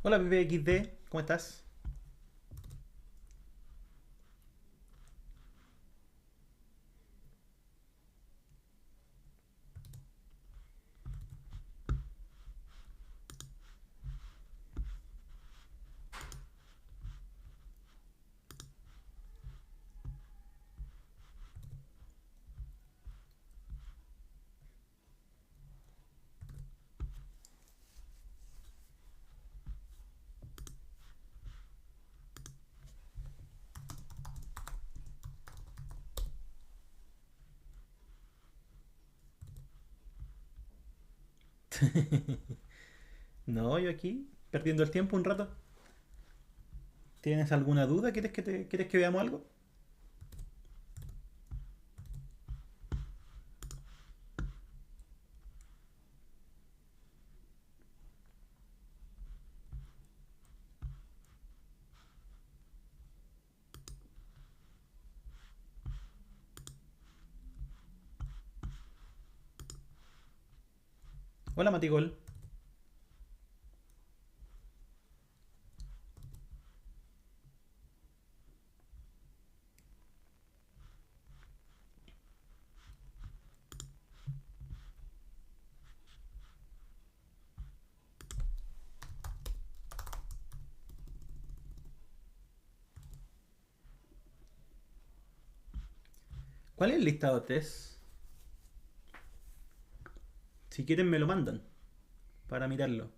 Hola Pepe XD, ¿cómo estás? No, yo aquí, perdiendo el tiempo un rato. ¿Tienes alguna duda? ¿Quieres que veamos algo? Hola Matigol. ¿Cuál es el listado de test? Si quieren me lo mandan para mirarlo.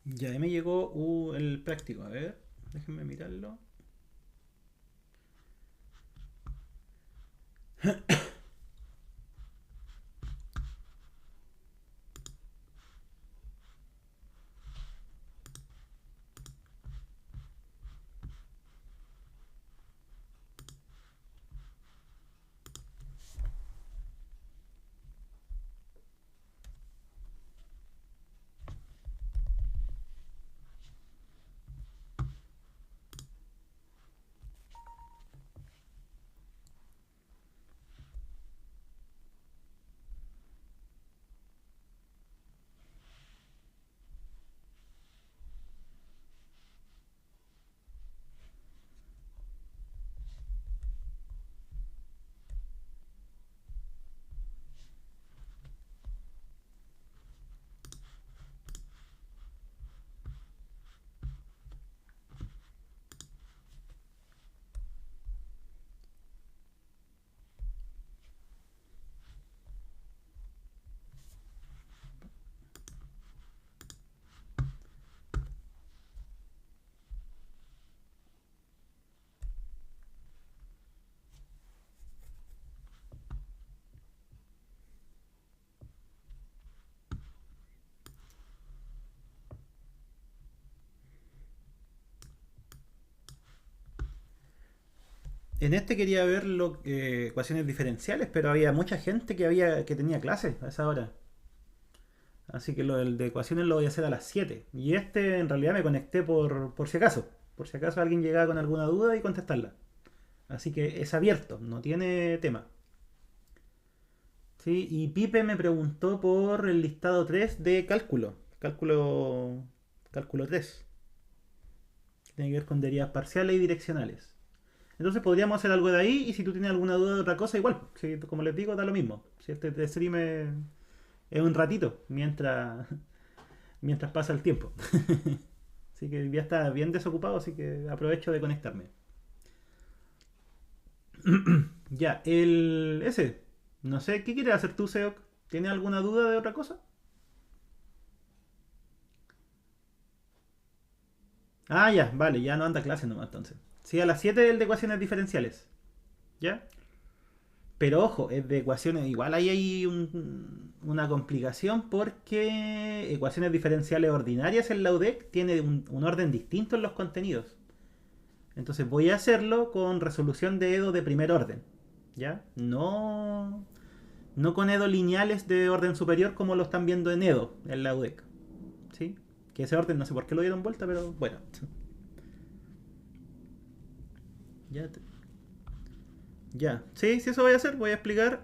Ya ahí me llegó el práctico. A ver, déjenme mirarlo. En este quería ver ecuaciones diferenciales, pero había mucha gente que tenía clases a esa hora. Así que el de ecuaciones lo voy a hacer a las 7. Y este en realidad me conecté por si acaso. por si acaso alguien llegaba con alguna duda y contestarla. Así que es abierto, no tiene tema. Sí, y Pipe me preguntó por el listado 3 de cálculo. Cálculo 3. Que tiene que ver con derivas parciales y direccionales. Entonces podríamos hacer algo de ahí y si tú tienes alguna duda de otra cosa, igual. Si, como les digo, da lo mismo. Si este stream es un ratito mientras pasa el tiempo. Así que ya está bien desocupado, así que aprovecho de conectarme. Ya, ese. No sé, ¿qué quieres hacer tú, Seok? ¿Tienes alguna duda de otra cosa? Ah, ya, vale, ya no anda a clase nomás entonces. Sí, a las 7 el de ecuaciones diferenciales. ¿Ya? Pero ojo, es de ecuaciones. Igual ahí hay una complicación porque ecuaciones diferenciales ordinarias en la UDEC tiene un orden distinto en los contenidos. Entonces voy a hacerlo con resolución de EDO de primer orden. ¿Ya? No con EDO lineales de orden superior como lo están viendo en EDO, en la UDEC. ¿Sí? Que ese orden no sé por qué lo dieron vuelta, pero bueno. Ya, ya. Sí, sí, eso voy a hacer. Voy a explicar.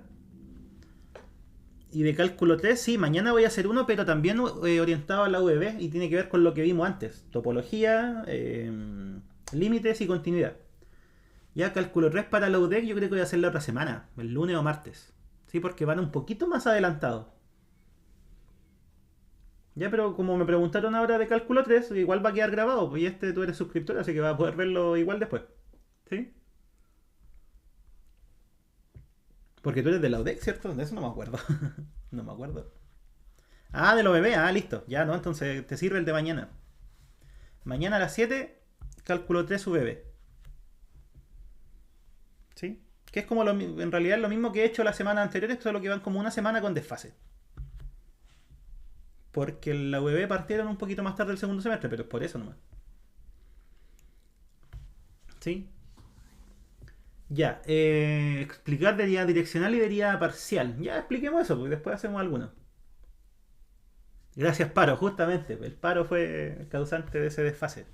Y de cálculo 3 sí, mañana voy a hacer uno, pero también orientado a la UVB y tiene que ver con lo que vimos antes. Topología, límites y continuidad. Ya cálculo 3 para la UDEC yo creo que voy a hacer la otra semana, el lunes o martes. Sí, porque van un poquito más adelantados. Ya, pero como me preguntaron ahora de cálculo 3 igual va a quedar grabado, pues y tú eres suscriptor, así que vas a poder verlo igual después. ¿Sí? Porque tú eres de la UDEC, ¿cierto? De eso no me acuerdo. No me acuerdo. Ah, de los bebés, listo. Ya, ¿no? Entonces te sirve el de mañana. Mañana a las 7 cálculo 3 UVB. ¿Sí? Que es como en realidad lo mismo que he hecho las semanas anteriores, solo que van como una semana con desfase. Porque la UVB partieron un poquito más tarde el segundo semestre, pero es por eso nomás. ¿Sí? Ya, explicar derivada direccional y derivada parcial. Ya expliquemos eso, porque después hacemos alguno. Gracias, Paro, justamente. El Paro fue el causante de ese desfase.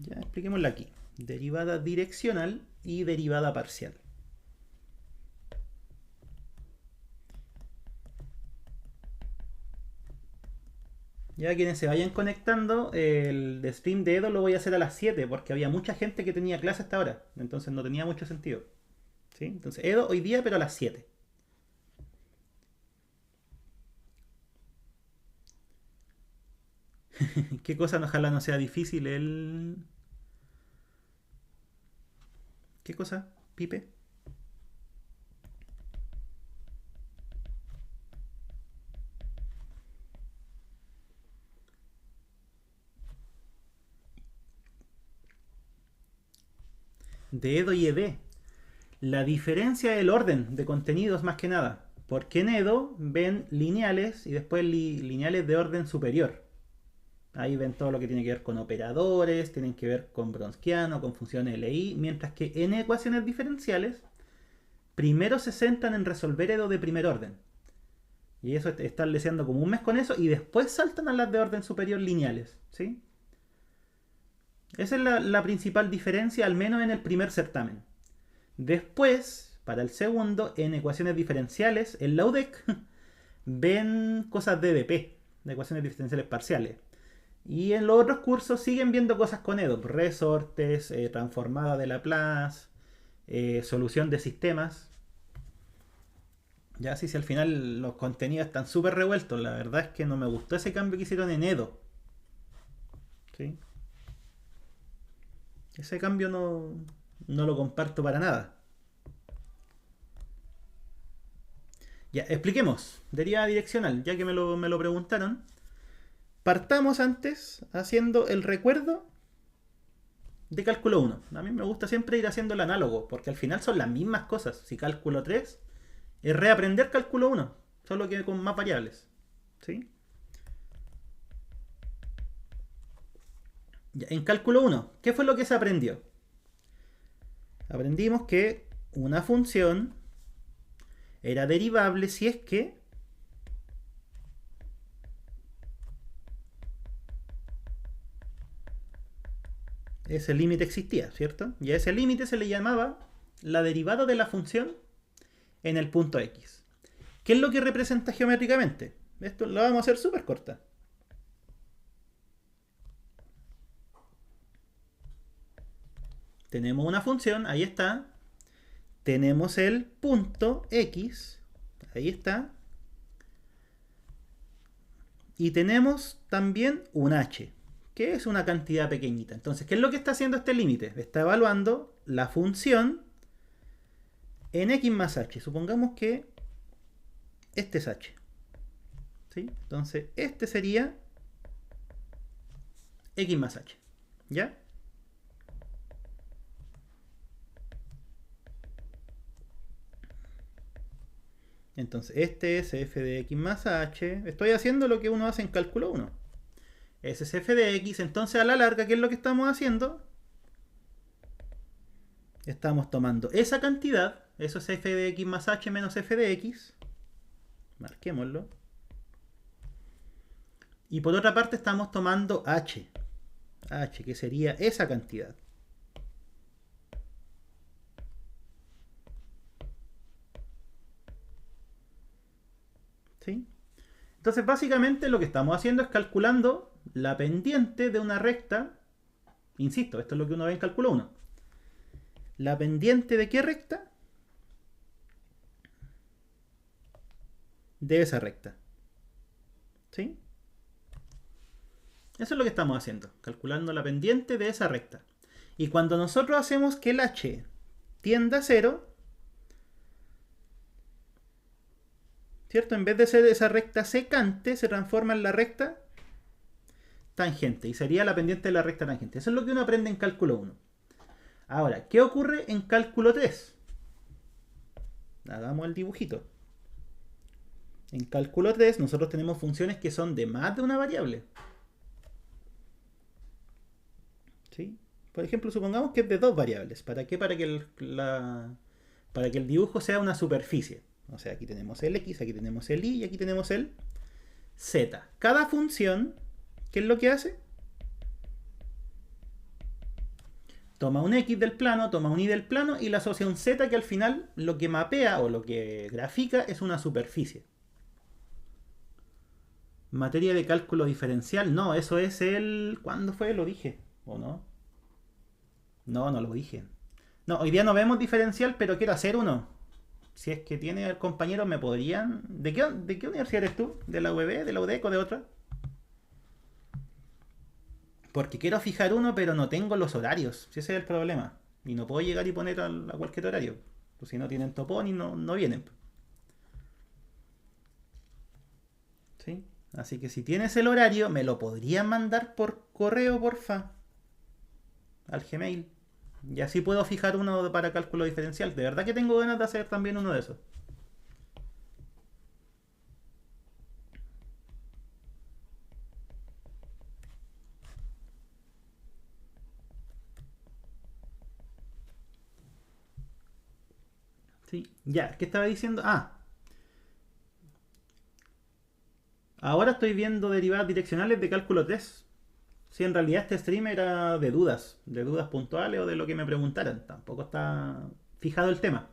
Ya, expliquémosla aquí. Derivada direccional y derivada parcial. Ya quienes se vayan conectando, el de stream de Edo lo voy a hacer a las 7 porque había mucha gente que tenía clase hasta ahora. Entonces no tenía mucho sentido. ¿Sí? Entonces Edo hoy día, pero a las 7. ¿Qué cosa? Ojalá no sea difícil el... ¿Qué cosa, Pipe? De Edo y ED. La diferencia es el orden de contenidos más que nada. Porque en Edo ven lineales y después lineales de orden superior. Ahí ven todo lo que tiene que ver con operadores, tienen que ver con Bronsquiano, con funciones LI, mientras que en ecuaciones diferenciales primero se centran en resolver Edo de primer orden. Y eso están leseando como un mes con eso y después saltan a las de orden superior lineales. ¿Sí? Esa es la principal diferencia, al menos en el primer certamen. Después, para el segundo, en ecuaciones diferenciales, en la UDEC, ven cosas de EDP, de ecuaciones diferenciales parciales. Y en los otros cursos siguen viendo cosas con EDO, resortes, transformada de Laplace, solución de sistemas. Ya, sí, si al final los contenidos están súper revueltos, la verdad es que no me gustó ese cambio que hicieron en EDO. ¿Sí? Ese cambio no lo comparto para nada. Ya, expliquemos. Deriva direccional, ya que me lo preguntaron. Partamos antes haciendo el recuerdo de cálculo 1. A mí me gusta siempre ir haciendo el análogo, porque al final son las mismas cosas. Si cálculo 3 es reaprender cálculo 1, solo que con más variables. ¿Sí? Ya, en cálculo 1, ¿qué fue lo que se aprendió? Aprendimos que una función era derivable si es que ese límite existía, ¿cierto? Y a ese límite se le llamaba la derivada de la función en el punto X. ¿Qué es lo que representa geométricamente? Esto lo vamos a hacer súper corta. Tenemos una función, ahí está. Tenemos el punto X, ahí está. Y tenemos también un h, que es una cantidad pequeñita. Entonces, ¿qué es lo que está haciendo este límite? Está evaluando la función en x más h. Supongamos que este es h. ¿Sí? Entonces, este sería x más h. ¿Ya? Entonces, este es f de x más h. Estoy haciendo lo que uno hace en cálculo 1. Ese es f de x. Entonces, a la larga, ¿qué es lo que estamos haciendo? Estamos tomando esa cantidad. Eso es f de x más h menos f de x. Marquémoslo. Y por otra parte estamos tomando h. H, que sería esa cantidad. ¿Sí? Entonces, básicamente lo que estamos haciendo es calculando la pendiente de una recta. Insisto, esto es lo que uno ve en cálculo 1. ¿La pendiente de qué recta? De esa recta. ¿Sí? Eso es lo que estamos haciendo, calculando la pendiente de esa recta. Y cuando nosotros hacemos que el h tienda a 0, ¿cierto? En vez de ser esa recta secante, se transforma en la recta tangente. Y sería la pendiente de la recta tangente. Eso es lo que uno aprende en cálculo 1. Ahora, ¿qué ocurre en cálculo 3? Hagamos el dibujito. En cálculo 3 nosotros tenemos funciones que son de más de una variable. ¿Sí? Por ejemplo, supongamos que es de dos variables. ¿Para qué? Para que el dibujo sea una superficie. O sea, aquí tenemos el x, aquí tenemos el y y aquí tenemos el z. Cada función, ¿qué es lo que hace? Toma un x del plano, toma un y del plano y le asocia un z, que al final lo que mapea o lo que grafica es una superficie. Materia de cálculo diferencial, no, eso es el... ¿Cuándo fue? ¿Lo dije? ¿O no? No, no lo dije. No, hoy día no vemos diferencial, pero quiero hacer uno. Si es que tiene compañeros, me podrían... ¿De qué universidad eres tú? ¿De la UB? ¿De la UDEC o de otra? Porque quiero fijar uno, pero no tengo los horarios. Si ese es el problema. Y no puedo llegar y poner a cualquier horario. Pues si no tienen topón y no vienen. ¿Sí? Así que si tienes el horario, me lo podrían mandar por correo, porfa. Al Gmail. Y así puedo fijar uno para cálculo diferencial. De verdad que tengo ganas de hacer también uno de esos. Sí. Ya, ¿qué estaba diciendo? Ahora estoy viendo derivadas direccionales de cálculo 3. Si en realidad este stream era de dudas puntuales o de lo que me preguntaran. Tampoco está fijado el tema.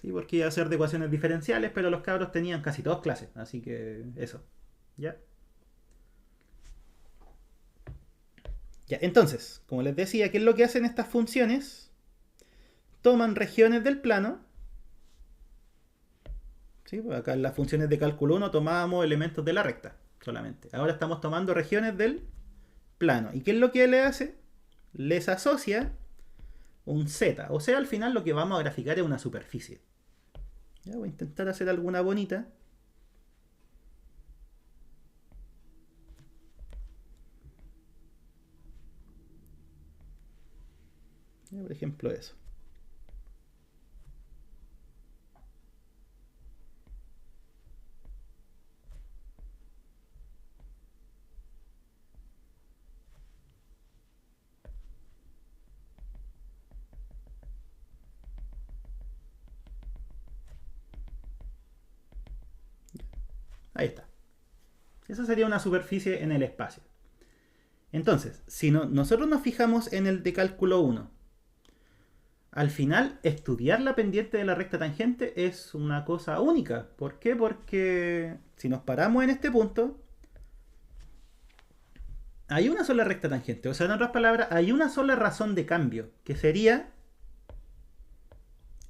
Sí, porque iba a ser de ecuaciones diferenciales, pero los cabros tenían casi todas clases. Así que eso. ¿Ya? Ya, entonces, como les decía, ¿qué es lo que hacen estas funciones? Toman regiones del plano. ¿Sí? Pues acá en las funciones de cálculo 1 tomábamos elementos de la recta solamente. Ahora estamos tomando regiones del plano. ¿Y qué es lo que le hace? Les asocia un z. O sea, al final lo que vamos a graficar es una superficie. Ya voy a intentar hacer alguna bonita. Ya, por ejemplo, eso. Ahí está. Esa sería una superficie en el espacio. Entonces, si nosotros nos fijamos en el de cálculo 1, al final estudiar la pendiente de la recta tangente es una cosa única. ¿Por qué? Porque si nos paramos en este punto, hay una sola recta tangente. O sea, en otras palabras, hay una sola razón de cambio, que sería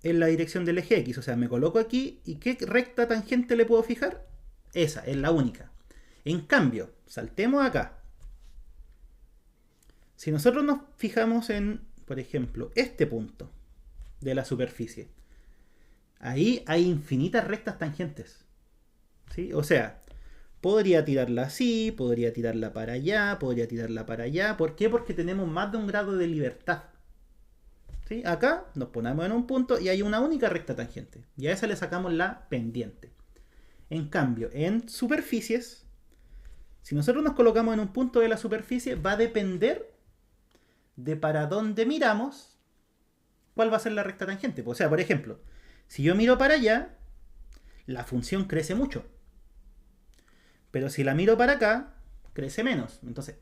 en la dirección del eje X. O sea, me coloco aquí y ¿qué recta tangente le puedo fijar? Esa, es la única. En cambio, saltemos acá. Si nosotros nos fijamos en, por ejemplo, este punto de la superficie, ahí hay infinitas rectas tangentes. ¿Sí? O sea, podría tirarla así, podría tirarla para allá, podría tirarla para allá. ¿Por qué? Porque tenemos más de un grado de libertad. ¿Sí? Acá nos ponemos en un punto y hay una única recta tangente. Y a esa le sacamos la pendiente. En cambio, en superficies, si nosotros nos colocamos en un punto de la superficie, va a depender de para dónde miramos cuál va a ser la recta tangente. O sea, por ejemplo, si yo miro para allá, la función crece mucho. Pero si la miro para acá, crece menos. Entonces,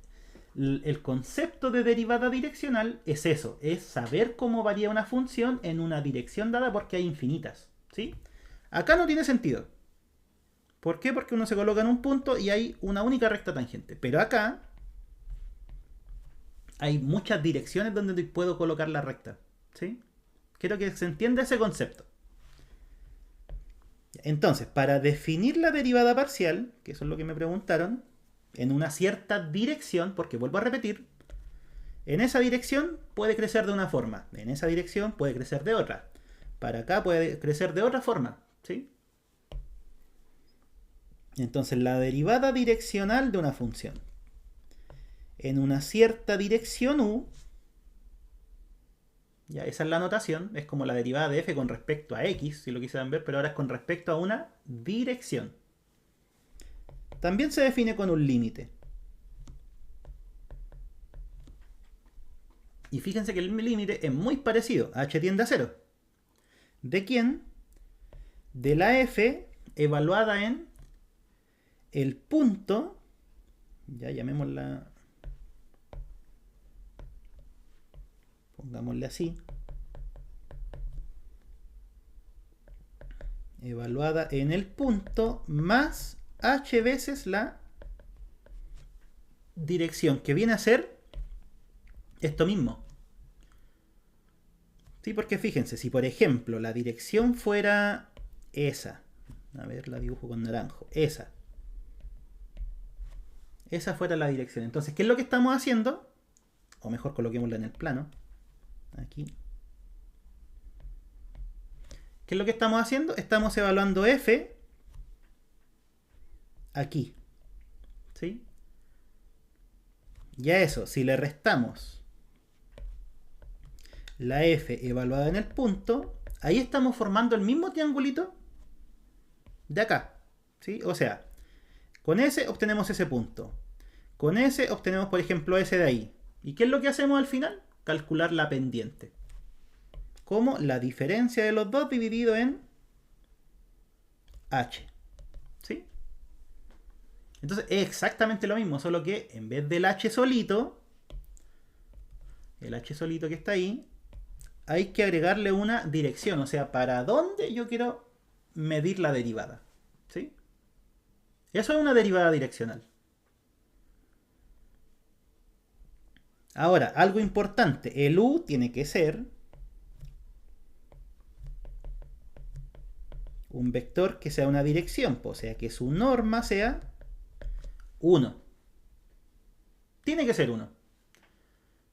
el concepto de derivada direccional es eso, es saber cómo varía una función en una dirección dada porque hay infinitas. ¿Sí? Acá no tiene sentido. ¿Por qué? Porque uno se coloca en un punto y hay una única recta tangente. Pero acá hay muchas direcciones donde puedo colocar la recta. ¿Sí? Quiero que se entienda ese concepto. Entonces, para definir la derivada parcial, que eso es lo que me preguntaron, en una cierta dirección, porque vuelvo a repetir, en esa dirección puede crecer de una forma, en esa dirección puede crecer de otra, para acá puede crecer de otra forma, ¿sí? Entonces, la derivada direccional de una función en una cierta dirección u, ya, esa es la notación, es como la derivada de f con respecto a x, si lo quisieran ver, pero ahora es con respecto a una dirección. También se define con un límite. Y fíjense que el límite es muy parecido, h tiende a 0. ¿De quién? De la f evaluada en el punto, ya llamémosla, pongámosle así, evaluada en el punto más h veces la dirección, que viene a ser esto mismo. Sí, porque fíjense, si por ejemplo la dirección fuera esa, a ver, la dibujo con naranjo, esa fuera la dirección. Entonces, ¿qué es lo que estamos haciendo? O mejor coloquémosla en el plano, aquí. ¿Qué es lo que estamos haciendo? Estamos evaluando f aquí. ¿Sí? Y a eso, si le restamos la f evaluada en el punto, ahí estamos formando el mismo triangulito de acá. ¿Sí? O sea, con ese obtenemos ese punto. Con ese obtenemos, por ejemplo, ese de ahí. ¿Y qué es lo que hacemos al final? Calcular la pendiente. Como la diferencia de los dos dividido en h. ¿Sí? Entonces es exactamente lo mismo, solo que en vez del h solito, el h solito que está ahí, hay que agregarle una dirección, o sea, para dónde yo quiero medir la derivada. ¿Sí? Eso es una derivada direccional. Ahora, algo importante, el u tiene que ser un vector que sea una dirección, o sea, que su norma sea 1. Tiene que ser 1.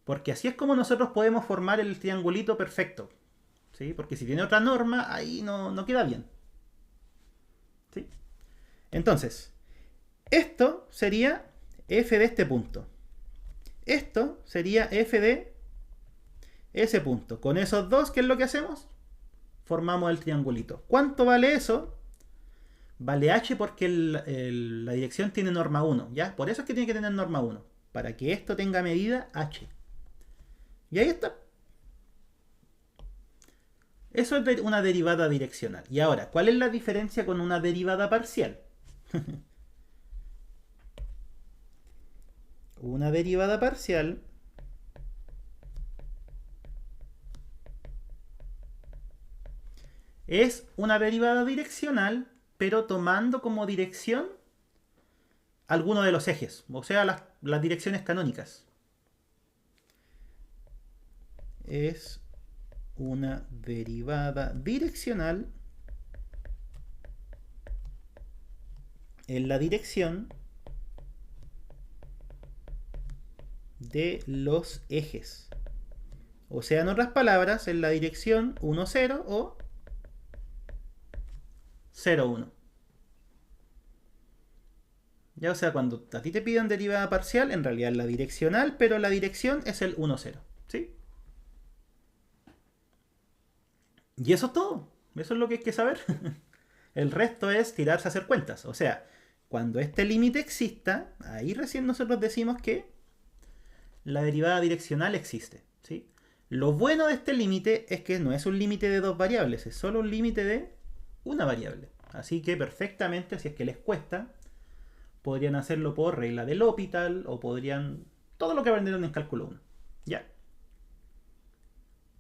Porque así es como nosotros podemos formar el triangulito perfecto. ¿Sí? Porque si tiene otra norma, ahí no queda bien. ¿Sí? Entonces, esto sería f de este punto. Esto sería f de ese punto. Con esos dos, ¿qué es lo que hacemos? Formamos el triangulito. ¿Cuánto vale eso? Vale h porque la dirección tiene norma 1. ¿Ya? Por eso es que tiene que tener norma 1. Para que esto tenga medida h. Y ahí está. Eso es una derivada direccional. Y ahora, ¿cuál es la diferencia con una derivada parcial? Una derivada parcial es una derivada direccional, pero tomando como dirección alguno de los ejes, o sea, las direcciones canónicas. Es una derivada direccional en la dirección de los ejes. O sea, en otras palabras, en la dirección 1, 0 o 0, 1. Ya, o sea, cuando a ti te piden derivada parcial, en realidad es la direccional, pero la dirección es el 1, 0. ¿Sí? Y eso es todo. Eso es lo que hay que saber. El resto es tirarse a hacer cuentas. O sea, cuando este límite exista, ahí recién nosotros decimos que la derivada direccional existe. ¿Sí? Lo bueno de este límite es que no es un límite de dos variables, es solo un límite de una variable. Así que perfectamente, si es que les cuesta, podrían hacerlo por regla del L'Hopital o podrían... Todo lo que aprendieron en cálculo 1. Ya.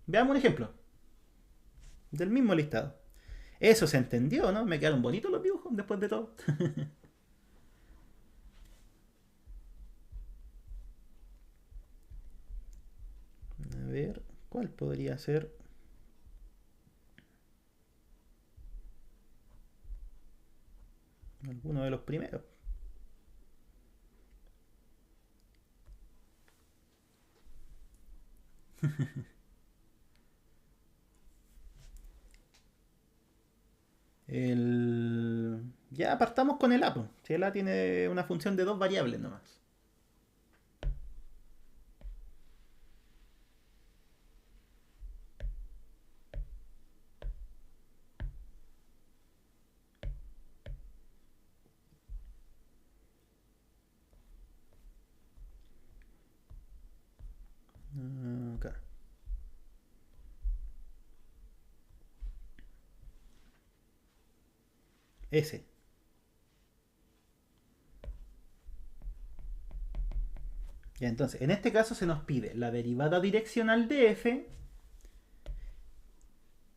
Veamos un ejemplo del mismo listado. Eso se entendió, ¿no? Me quedaron bonitos los dibujos después de todo. A ver, ¿cuál podría ser? Alguno de los primeros. Ya partamos con el A. Si el A tiene una función de dos variables nomás. Acá. S. Ya, entonces, en este caso se nos pide la derivada direccional de f.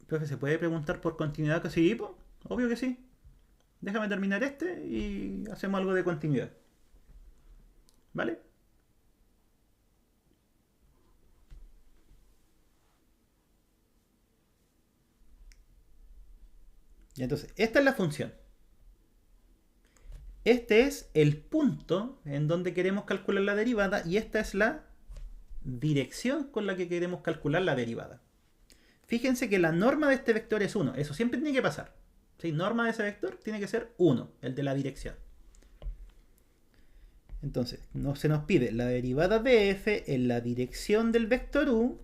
Profe, ¿se puede preguntar por continuidad que sí? Obvio que sí. Déjame terminar este y hacemos algo de continuidad. ¿Vale? Y entonces, esta es la función. Este es el punto en donde queremos calcular la derivada y esta es la dirección con la que queremos calcular la derivada. Fíjense que la norma de este vector es 1. Eso siempre tiene que pasar. ¿Sí? Norma de ese vector tiene que ser 1, el de la dirección. Entonces, se nos pide la derivada de f en la dirección del vector u.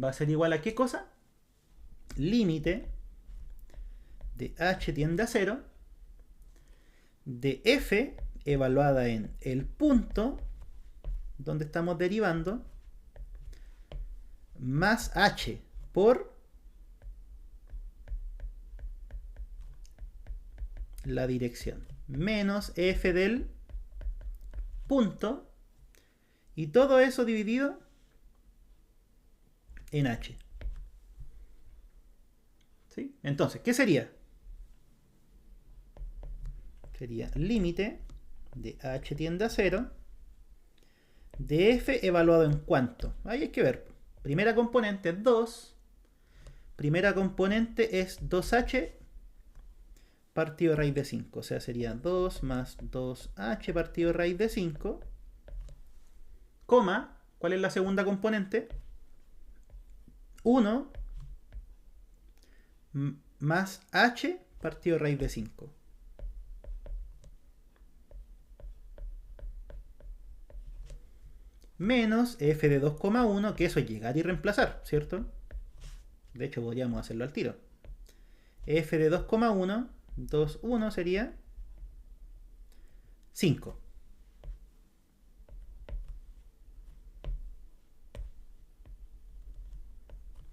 Va a ser igual a ¿qué cosa? Límite de h tiende a 0 de f evaluada en el punto donde estamos derivando más h por la dirección menos f del punto y todo eso dividido en h. ¿Sí? Entonces, ¿qué sería? Sería límite de h tiende a 0 de f evaluado en cuánto. Ahí hay que ver. Primera componente es 2. Primera componente es 2h partido de raíz de 5. O sea, sería 2 más 2h partido de raíz de 5. Coma, ¿cuál es la segunda componente? 1 más h partido de raíz de 5. Menos f de 2,1, que eso es llegar y reemplazar, ¿cierto? De hecho, podríamos hacerlo al tiro. F de 2,1, 2,1 sería 5.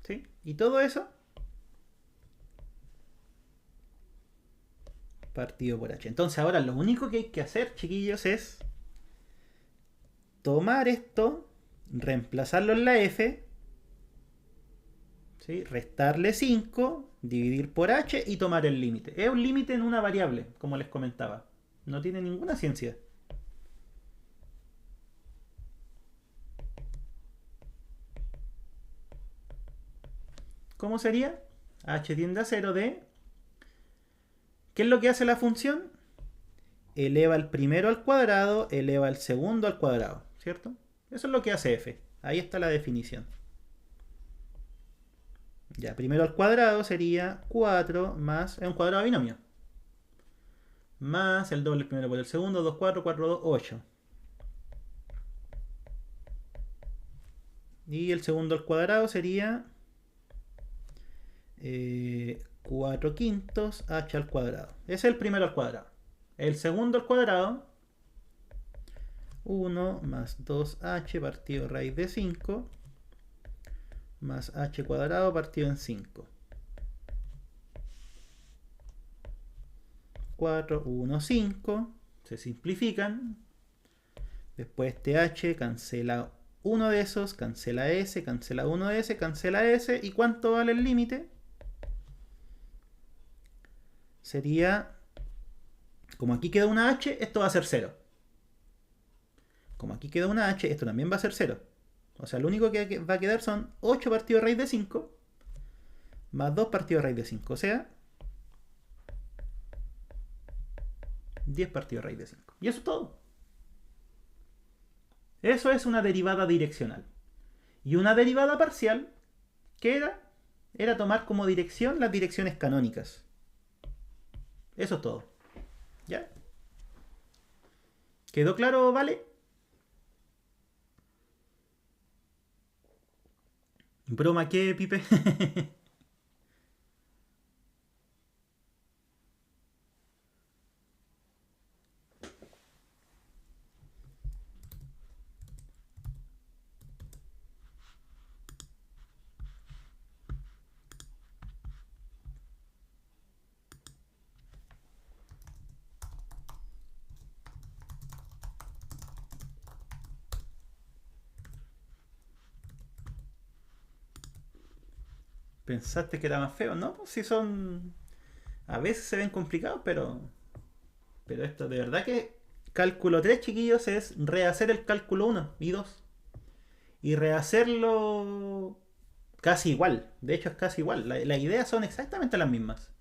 ¿Sí? Y todo eso partido por h. Entonces ahora lo único que hay que hacer, chiquillos, es tomar esto, reemplazarlo en la f, ¿sí? Restarle 5, dividir por h y tomar el límite. Es un límite en una variable, como les comentaba. No tiene ninguna ciencia. ¿Cómo sería? H tiende a 0 de... ¿Qué es lo que hace la función? Eleva el primero al cuadrado, eleva el segundo al cuadrado, ¿cierto? Eso es lo que hace f. Ahí está la definición. Ya, primero al cuadrado sería 4 más... Es un cuadrado binomio. Más el doble primero por el segundo, 2, 4, 4, 2, 8. Y el segundo al cuadrado sería 4 quintos h al cuadrado. Ese es el primero al cuadrado. El segundo al cuadrado, 1 más 2h partido raíz de 5 más h cuadrado partido en 5. 4, 1, 5. Se simplifican. Después este h cancela uno de esos, cancela s, cancela uno de ese, cancela s. ¿Y cuánto vale el límite? Sería, como aquí queda una h, esto va a ser 0. Como aquí queda una h, esto también va a ser 0. O sea, lo único que va a quedar son 8 partido raíz de 5 más 2 partido raíz de 5. O sea, 10 partido raíz de 5. Y eso es todo. Eso es una derivada direccional. Y una derivada parcial, ¿qué era? Era tomar como dirección las direcciones canónicas. Eso es todo. ¿Ya? ¿Quedó claro, vale? ¿Broma qué, Pipe? ¿Pensaste que era más feo? No, pues sí son... A veces se ven complicados, pero esto de verdad que... Cálculo 3, chiquillos, es rehacer el cálculo 1 y 2. Y rehacerlo casi igual. De hecho es casi igual. Las ideas son exactamente las mismas.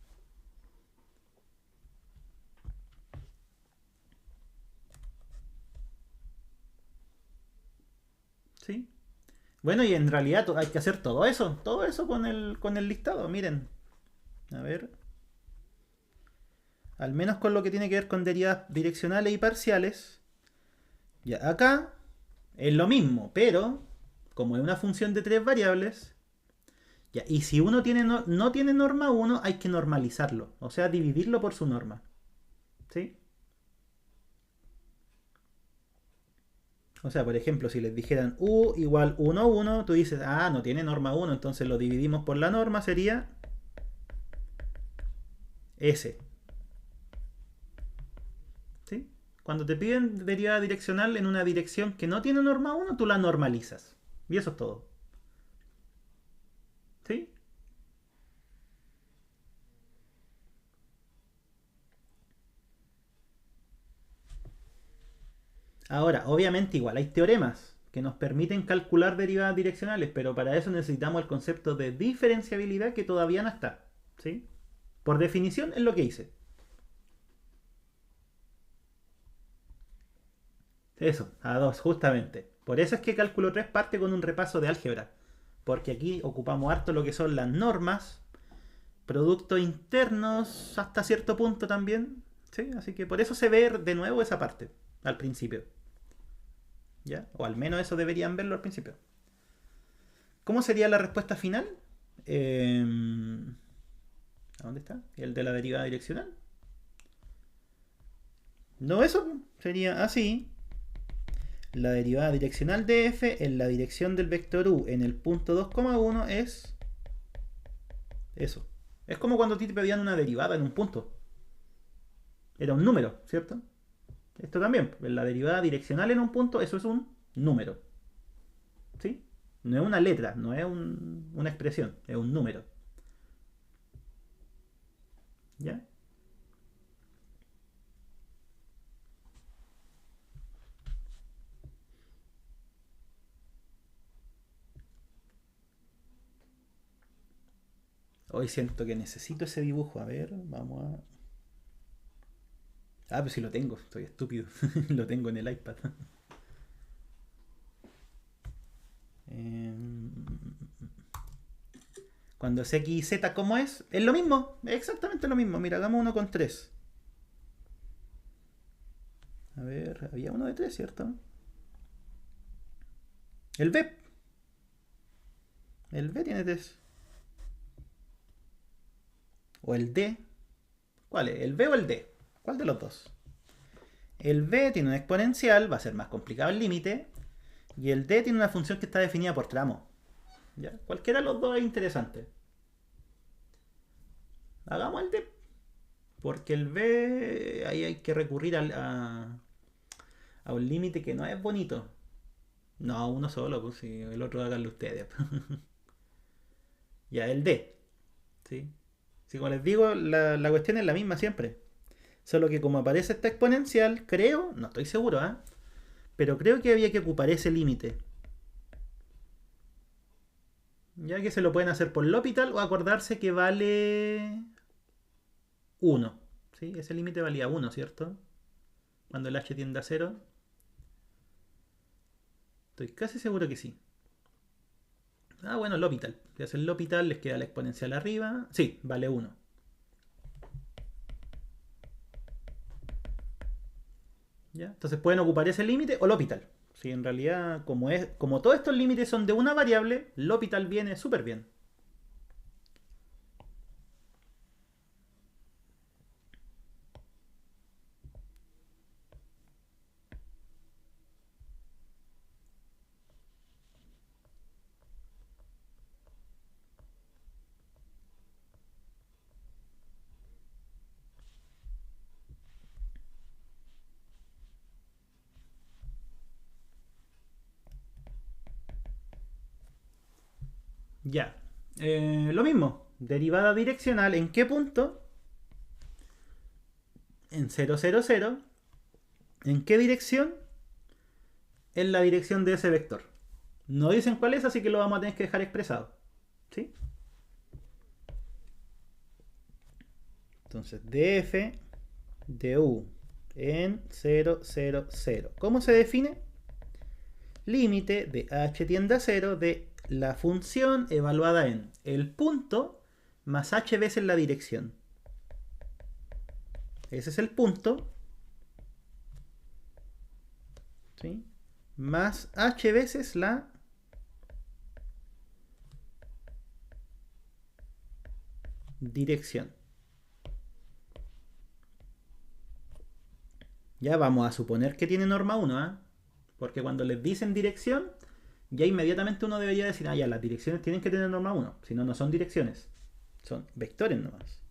¿Sí? Bueno, y en realidad hay que hacer todo eso con el listado. Miren, a ver, al menos con lo que tiene que ver con derivadas direccionales y parciales. Ya, acá es lo mismo, pero como es una función de tres variables, ya, y si uno tiene no tiene norma 1, hay que normalizarlo, o sea, dividirlo por su norma. ¿Sí? O sea, por ejemplo, si les dijeran u igual 1, 1, tú dices, ah, no tiene norma 1, entonces lo dividimos por la norma, sería S. ¿Sí? Cuando te piden derivada direccional en una dirección que no tiene norma 1, tú la normalizas. Y eso es todo. ¿Sí? Ahora, obviamente igual hay teoremas que nos permiten calcular derivadas direccionales, pero para eso necesitamos el concepto de diferenciabilidad que todavía no está. ¿Sí? Por definición es lo que hice. Eso, a 2, justamente. Por eso es que cálculo 3 parte con un repaso de álgebra. Porque aquí ocupamos harto lo que son las normas, productos internos hasta cierto punto también. ¿Sí? Así que por eso se ve de nuevo esa parte al principio. ¿Ya? O al menos eso deberían verlo al principio. ¿Cómo sería la respuesta final? Eh, ¿A dónde está? El de la derivada direccional. No, eso sería así. La derivada direccional de f en la dirección del vector u en el punto 2,1 es eso. Es como cuando a ti te pedían una derivada en un punto. era un número, ¿cierto? Esto también, la derivada direccional en un punto, eso es un número. ¿Sí? No es una letra, no es una expresión, es un número. ¿Ya? Hoy siento que necesito ese dibujo. A ver, vamos a... Ah, pues sí lo tengo, estoy estúpido. Lo tengo en el iPad. Em, Cuando es X y Z, ¿cómo es lo mismo, es exactamente lo mismo. Mira, hagamos uno con 3. A ver, había uno de 3, ¿cierto? El B. El B tiene 3. O el D. ¿Cuál es? ¿El B o el D? ¿Cuál de los dos? El B tiene una exponencial, va a ser más complicado el límite. Y el D tiene una función que está definida por tramo. ¿Ya? Cualquiera de los dos es interesante. Hagamos el D. Porque el B, ahí hay que recurrir a un límite que no es bonito. No, uno solo, pues si el otro háganlo ustedes. Ya, el D. ¿Sí? Si como les digo, la cuestión es la misma siempre. Solo que como aparece esta exponencial, creo, no estoy seguro, ¿eh? Pero creo que había que ocupar ese límite. Ya que se lo pueden hacer por L'Hopital o acordarse que vale 1. ¿Sí? Ese límite valía 1, ¿cierto? Cuando el h tiende a 0. Estoy casi seguro que sí. Ah, bueno, L'Hopital. Si hacen L'Hopital les queda la exponencial arriba. Sí, vale 1. ¿Ya? Entonces pueden ocupar ese límite o L'Hopital. Si en realidad, como todos estos límites son de una variable, L'Hopital viene súper bien. Ya. Lo mismo. Derivada direccional. ¿En qué punto? En 0, 0, 0. ¿En qué dirección? En la dirección de ese vector. No dicen cuál es, así que lo vamos a tener que dejar expresado. ¿Sí? Entonces, df de u en 0, 0, 0. ¿Cómo se define? Límite de h tiende a 0 de la función evaluada en el punto más h veces la dirección. Ese es el punto. ¿Sí? Más h veces la dirección. Ya vamos a suponer que tiene norma 1, ¿eh? Porque cuando les dicen dirección, ya inmediatamente uno debería decir, ah, ya, las direcciones tienen que tener norma 1. Si no, no son direcciones. Son vectores nomás.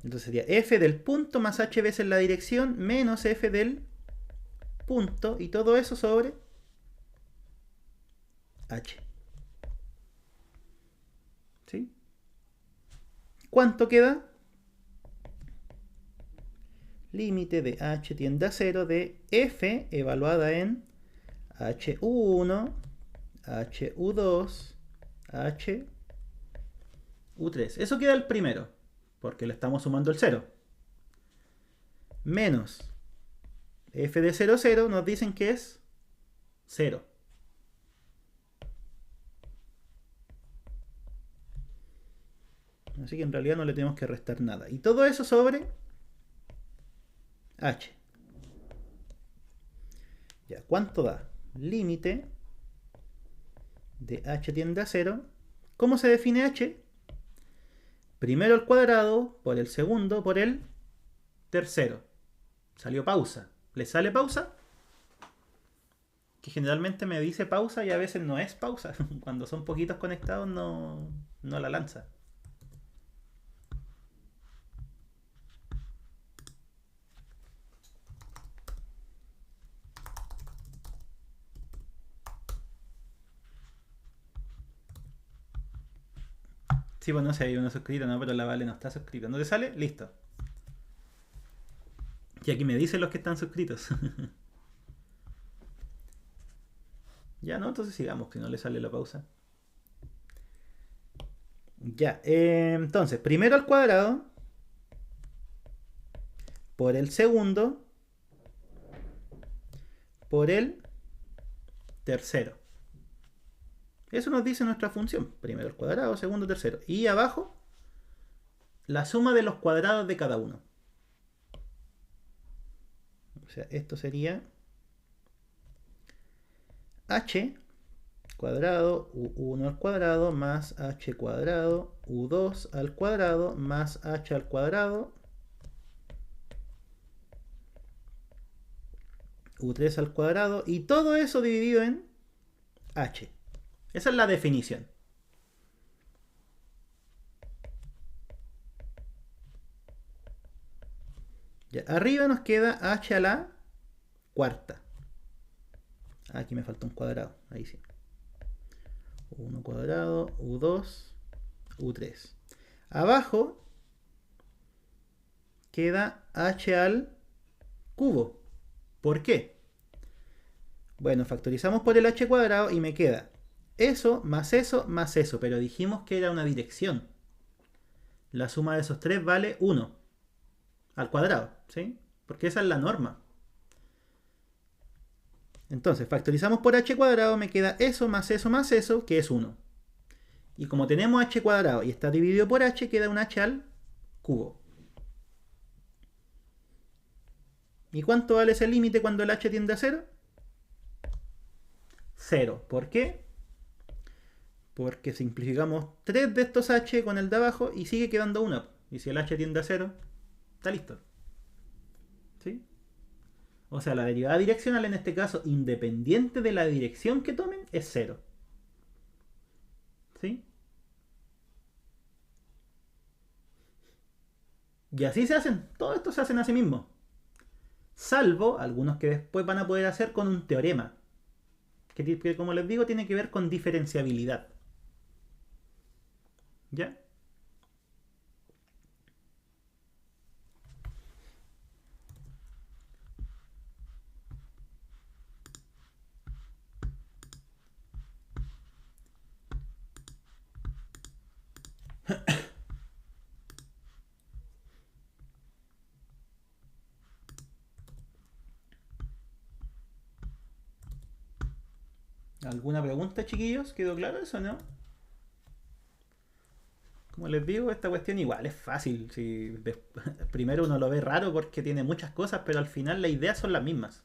Entonces sería f del punto más h veces la dirección menos f del punto y todo eso sobre h. ¿Sí? ¿Cuánto queda? Límite de h tiende a 0 de f evaluada en hu1, hu2, hu3. Eso queda el primero, porque le estamos sumando el 0. Menos f de 0, 0 nos dicen que es 0. Así que en realidad no le tenemos que restar nada. Y todo eso sobre h. Ya, ¿cuánto da? Límite de h tiende a 0. ¿Cómo se define h? Primero el cuadrado, por el segundo, por el tercero. Salió pausa. ¿Le sale pausa? Que generalmente me dice pausa y a veces no es pausa. Cuando son poquitos conectados no la lanza. Sí, pues no sé, hay uno suscrito, no, pero la Vale no está suscrito. ¿No te sale? Listo. Y aquí me dicen los que están suscritos. Ya, ¿no? Entonces sigamos, que no le sale la pausa. Ya, entonces, primero al cuadrado, por el segundo, por el tercero. Eso nos dice nuestra función. Primero al cuadrado, segundo, tercero. Y abajo, la suma de los cuadrados de cada uno. O sea, esto sería h cuadrado u1 al cuadrado más h cuadrado u2 al cuadrado más h al cuadrado u3 al cuadrado y todo eso dividido en h. Esa es la definición. Ya, arriba nos queda h a la cuarta. Aquí me falta un cuadrado. Ahí sí. U1 cuadrado, U2, U3. Abajo queda h al cubo. ¿Por qué? Bueno, factorizamos por el h cuadrado y me queda eso, más eso. Pero dijimos que era una dirección. La suma de esos tres vale 1 al cuadrado, ¿sí? Porque esa es la norma. Entonces, factorizamos por h cuadrado, me queda eso, que es 1. Y como tenemos h cuadrado y está dividido por h, queda un h al cubo. ¿Y cuánto vale ese límite cuando el h tiende a 0? 0. ¿Por qué? Porque simplificamos 3 de estos h con el de abajo y sigue quedando 1. Y si el h tiende a 0, está listo. ¿Sí? O sea, la derivada direccional en este caso, independiente de la dirección que tomen, es 0. ¿Sí? Y así se hacen. Todo esto se hacen a sí mismo. Salvo algunos que después van a poder hacer con un teorema. Que como les digo, tiene que ver con diferenciabilidad. ¿Ya? ¿Alguna pregunta, chiquillos? ¿Quedó claro eso, no? Como les digo, esta cuestión igual es fácil. Si primero uno lo ve raro porque tiene muchas cosas, pero al final las ideas son las mismas.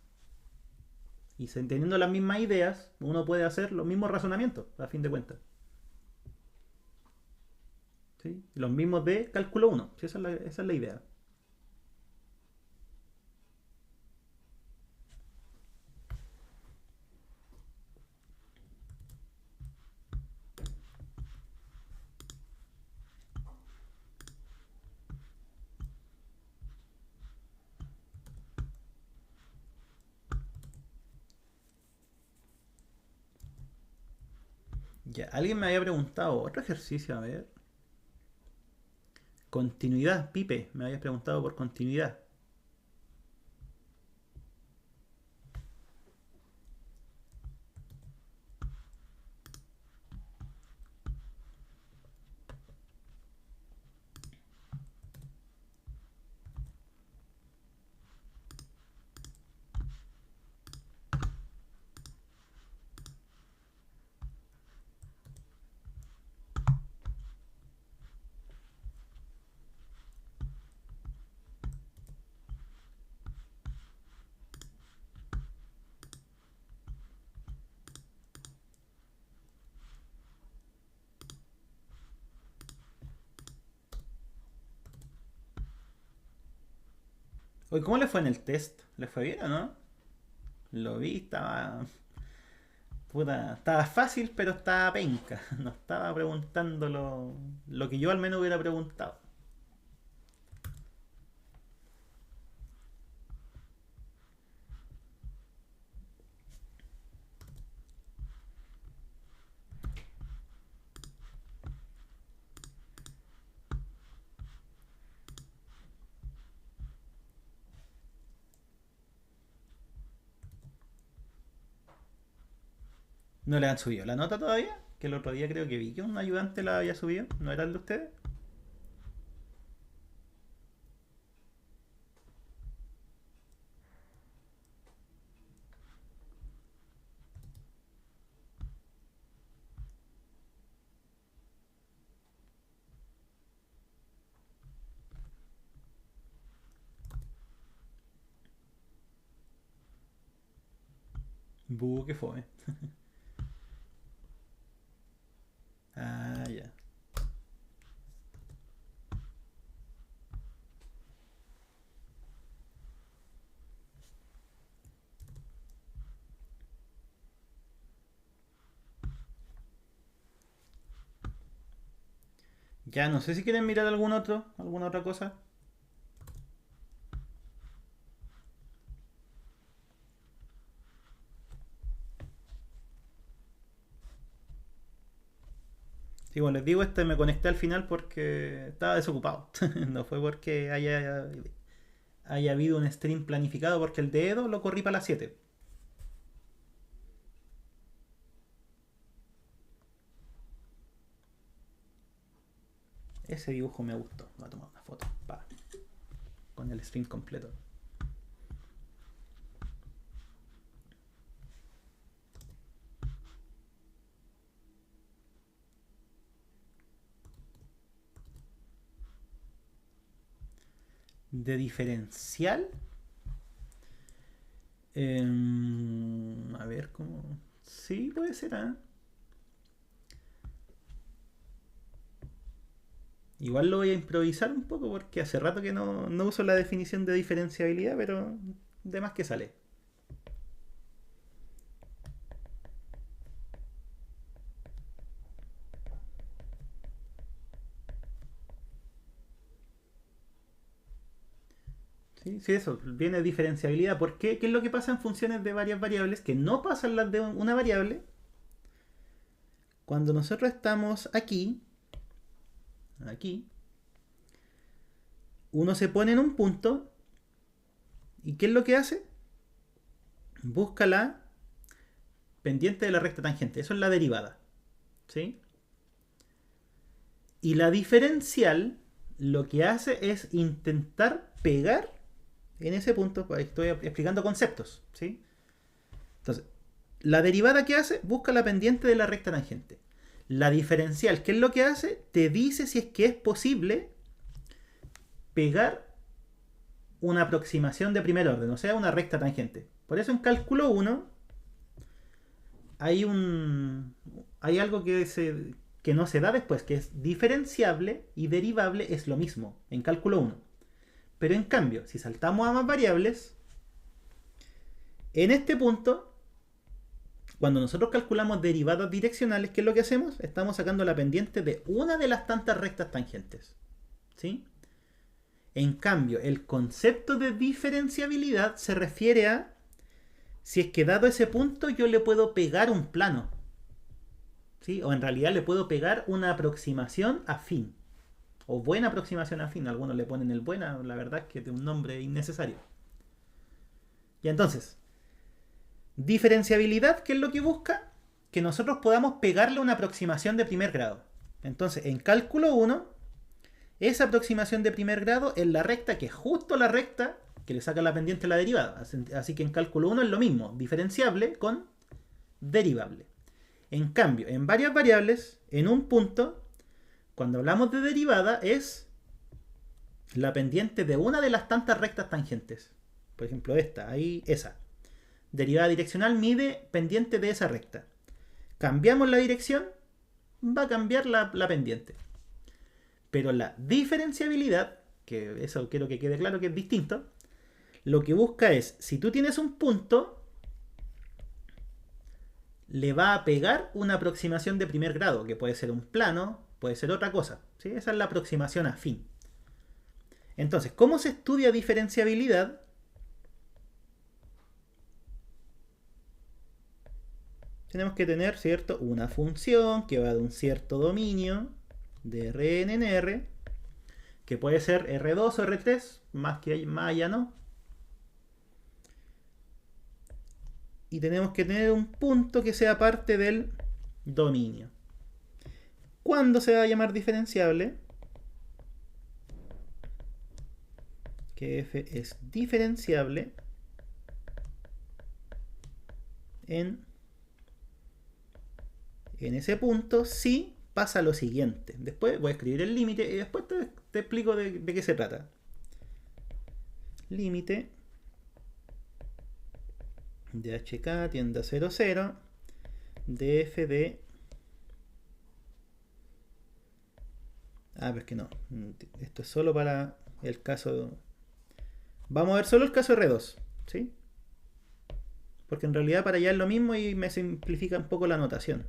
Y teniendo las mismas ideas, uno puede hacer los mismos razonamientos, a fin de cuentas. ¿Sí? Los mismos de cálculo 1. ¿Sí? Esa es la idea. Ya, alguien me había preguntado otro ejercicio, a ver. Continuidad, Pipe, me habías preguntado por continuidad. Oye, ¿cómo le fue en el test? ¿Le fue bien o no? Lo vi, estaba. Puta, estaba fácil, pero estaba penca. No estaba preguntando lo que yo al menos hubiera preguntado. ¿No le han subido la nota todavía? Que el otro día creo que vi que un ayudante la había subido. ¿No era el de ustedes? Qué fue. Ah, ya. Ya, no sé si quieren mirar alguna otra cosa. Sí, bueno, les digo, me conecté al final porque estaba desocupado. No fue porque haya habido un stream planificado, porque el de Edo lo corrí para las 7. Ese dibujo me gustó. Voy a tomar una foto. Con el stream completo. De diferencial. A ver cómo. Sí, puede ser, ¿eh? Igual lo voy a improvisar un poco porque hace rato que no uso la definición de diferenciabilidad, pero de más que sale. Sí, sí, eso, viene diferenciabilidad. ¿Por qué? ¿Qué es lo que pasa en funciones de varias variables que no pasan las de una variable? Cuando nosotros estamos aquí, uno se pone en un punto y ¿qué es lo que hace? Busca la pendiente de la recta tangente. Eso es la derivada. ¿Sí? Y la diferencial lo que hace es intentar pegar en ese punto. Estoy explicando conceptos. ¿Sí? Entonces, la derivada que hace, busca la pendiente de la recta tangente. La diferencial, ¿qué es lo que hace? Te dice si es que es posible pegar una aproximación de primer orden, o sea, una recta tangente. Por eso en cálculo 1 hay algo que no se da después, que es diferenciable y derivable es lo mismo en cálculo 1. Pero en cambio, si saltamos a más variables, en este punto, cuando nosotros calculamos derivadas direccionales, ¿qué es lo que hacemos? Estamos sacando la pendiente de una de las tantas rectas tangentes. ¿Sí? En cambio, el concepto de diferenciabilidad se refiere a si es que dado ese punto yo le puedo pegar un plano. ¿Sí? O en realidad le puedo pegar una aproximación afín. O buena aproximación afín. Algunos le ponen el buena, la verdad es que es un nombre innecesario. Y entonces, diferenciabilidad, ¿qué es lo que busca? Que nosotros podamos pegarle una aproximación de primer grado. Entonces, en cálculo 1, esa aproximación de primer grado es la recta que es justo la recta que le saca la pendiente a la derivada. Así que en cálculo 1 es lo mismo, diferenciable con derivable. En cambio, en varias variables, en un punto, cuando hablamos de derivada, es la pendiente de una de las tantas rectas tangentes. Por ejemplo, esa. Derivada direccional mide pendiente de esa recta. Cambiamos la dirección, va a cambiar la pendiente. Pero la diferenciabilidad, que eso quiero que quede claro que es distinto, lo que busca es, si tú tienes un punto, le va a pegar una aproximación de primer grado, que puede ser un plano, puede ser otra cosa. ¿Sí? Esa es la aproximación afín. Entonces, ¿cómo se estudia diferenciabilidad? Tenemos que tener, ¿cierto?, una función que va de un cierto dominio de Rn en R, que puede ser R2 o R3, más allá no. y tenemos que tener un punto que sea parte del dominio. ¿Cuándo se va a llamar diferenciable? Que f es diferenciable en ese punto si pasa lo siguiente. Después voy a escribir el límite y después te explico de qué se trata. Límite de hk tiende a 0, 0 de f de... pero es que no. Esto es solo para el caso... Vamos a ver solo el caso R2, ¿sí? Porque en realidad para allá es lo mismo y me simplifica un poco la notación.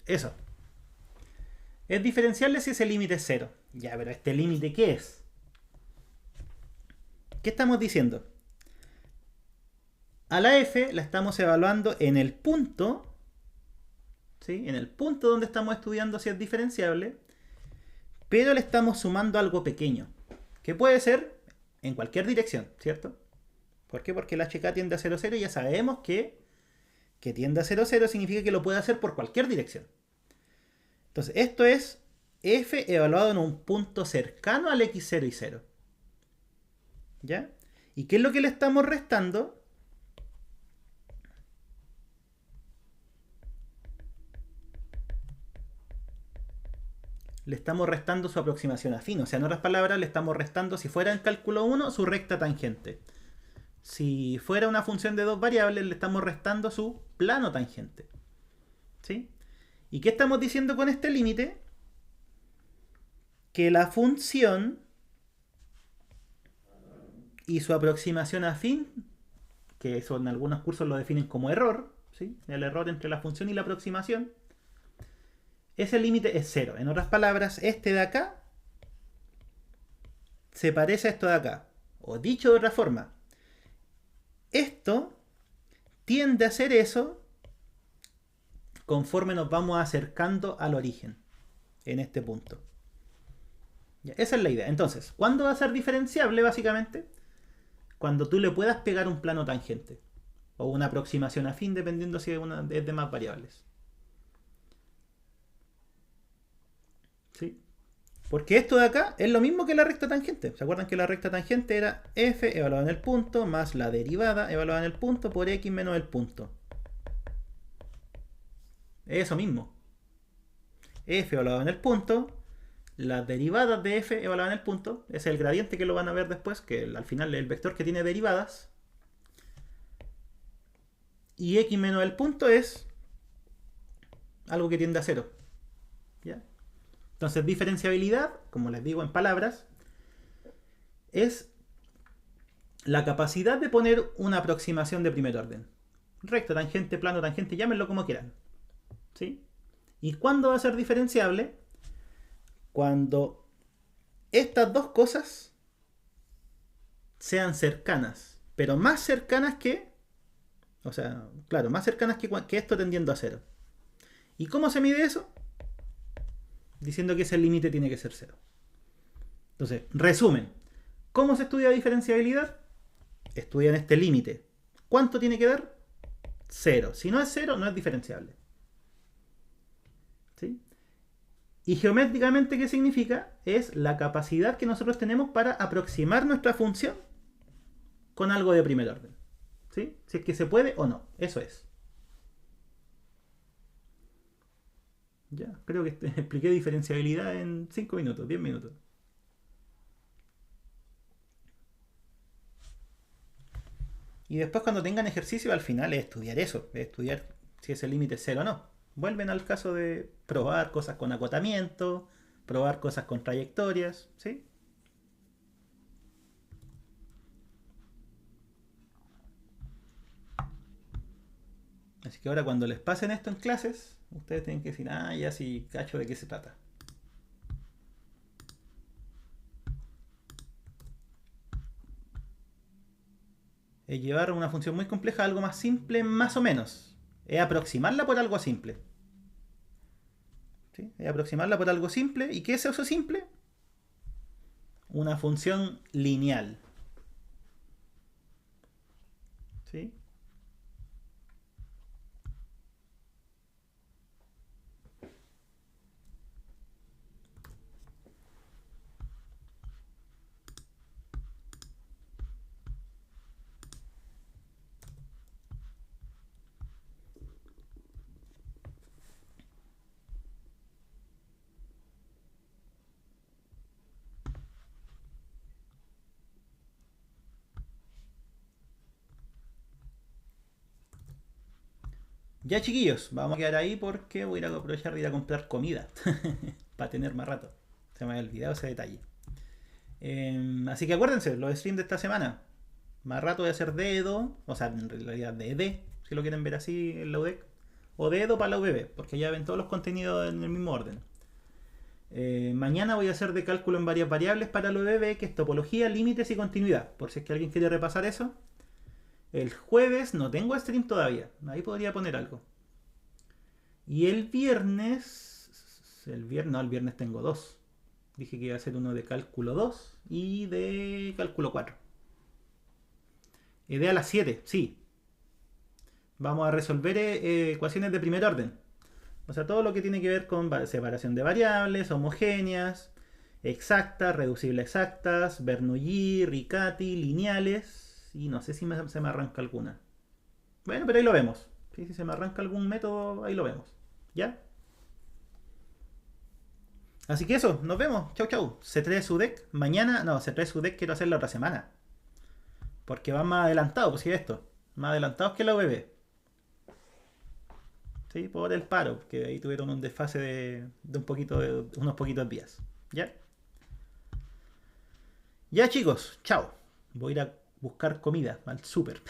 Eso. Es diferenciable si ese límite es 0. Ya, pero ¿este límite qué es? ¿Qué estamos diciendo? A la f la estamos evaluando en el punto, ¿sí? En el punto donde estamos estudiando si es diferenciable, pero le estamos sumando algo pequeño, que puede ser en cualquier dirección, ¿cierto? ¿Por qué? Porque el hk tiende a 0, 0 y ya sabemos que tiende a 0, 0 significa que lo puede hacer por cualquier dirección. Entonces, esto es f evaluado en un punto cercano al x0 y 0. ¿Ya? ¿Y qué es lo que le estamos restando? Le estamos restando su aproximación afín. O sea, en otras palabras, le estamos restando, si fuera en cálculo 1, su recta tangente. Si fuera una función de dos variables, le estamos restando su plano tangente. ¿Sí? ¿Y qué estamos diciendo con este límite? Que la función y su aproximación afín, que eso en algunos cursos lo definen como error, ¿sí? El error entre la función y la aproximación, ese límite es 0. En otras palabras, este de acá se parece a esto de acá. O dicho de otra forma, esto tiende a ser eso conforme nos vamos acercando al origen en este punto. Ya, esa es la idea. Entonces, ¿cuándo va a ser diferenciable básicamente? Cuando tú le puedas pegar un plano tangente o una aproximación afín, dependiendo si es de más variables. ¿Sí? Porque esto de acá es lo mismo que la recta tangente. ¿Se acuerdan que la recta tangente era f evaluada en el punto más la derivada evaluada en el punto por x menos el punto? Eso mismo. F evaluado en el punto, las derivadas de f evaluadas en el punto, es el gradiente que lo van a ver después, que al final es el vector que tiene derivadas. Y x menos el punto es algo que tiende a 0. ¿Ya? Entonces, diferenciabilidad, como les digo en palabras, es la capacidad de poner una aproximación de primer orden. Recta, tangente, plano, tangente, llámenlo como quieran. ¿Sí? ¿Y cuándo va a ser diferenciable? Cuando estas dos cosas sean cercanas, pero más cercanas que, o sea, claro, más cercanas que esto tendiendo a 0. ¿Y cómo se mide eso? Diciendo que ese límite tiene que ser 0. Entonces, resumen. ¿Cómo se estudia diferenciabilidad? Estudian este límite. ¿Cuánto tiene que dar? 0. Si no es 0, no es diferenciable. ¿Sí? Y geométricamente, ¿qué significa? Es la capacidad que nosotros tenemos para aproximar nuestra función con algo de primer orden. ¿Sí? Si es que se puede o no. Eso es. Ya, creo que expliqué diferenciabilidad en 5 minutos, 10 minutos. Y después cuando tengan ejercicio, al final es estudiar eso, es estudiar si ese límite es cero o no. Vuelven al caso de probar cosas con acotamiento, probar cosas con trayectorias, ¿sí? Así que ahora cuando les pasen esto en clases, ustedes tienen que decir, ah, ya sí, cacho de qué se trata. Es llevar una función muy compleja a algo más simple, más o menos. Es aproximarla por algo simple. ¿Sí? Es aproximarla por algo simple. ¿Y qué es eso simple? Una función lineal. ¿Sí? Ya chiquillos, vamos a quedar ahí porque voy a ir a aprovechar de ir a comprar comida. Para tener más rato. Se me había olvidado ese detalle. Así que acuérdense, los streams de esta semana. Más rato voy a hacer dedo, o sea, en realidad DD, si lo quieren ver así en la UDEC. O dedo para la UBB, porque ya ven todos los contenidos en el mismo orden. Mañana voy a hacer de cálculo en varias variables para la UBB, que es topología, límites y continuidad. Por si es que alguien quiere repasar eso. El jueves no tengo stream todavía. Ahí podría poner algo. Y el viernes. No, el viernes tengo dos. Dije que iba a hacer uno de cálculo 2 y de cálculo 4. Idea a las 7, sí. Vamos a resolver ecuaciones de primer orden. O sea, todo lo que tiene que ver con separación de variables, homogéneas, exactas, reducibles exactas, Bernoulli, Riccati, lineales. Y no sé si se me arranca alguna. Bueno, pero ahí lo vemos. ¿Sí? Si se me arranca algún método, ahí lo vemos. ¿Ya? Así que eso, nos vemos. Chau, chau. C3 UDEC. Mañana, no, C3 UDEC quiero hacer la otra semana. Porque van más adelantados, pues sí, esto. Más adelantados que la UBB. ¿Sí? Por el paro, que ahí tuvieron un desfase de un poquito de unos poquitos días. ¿Ya? Ya chicos, chao. Voy a ir a buscar comida al súper.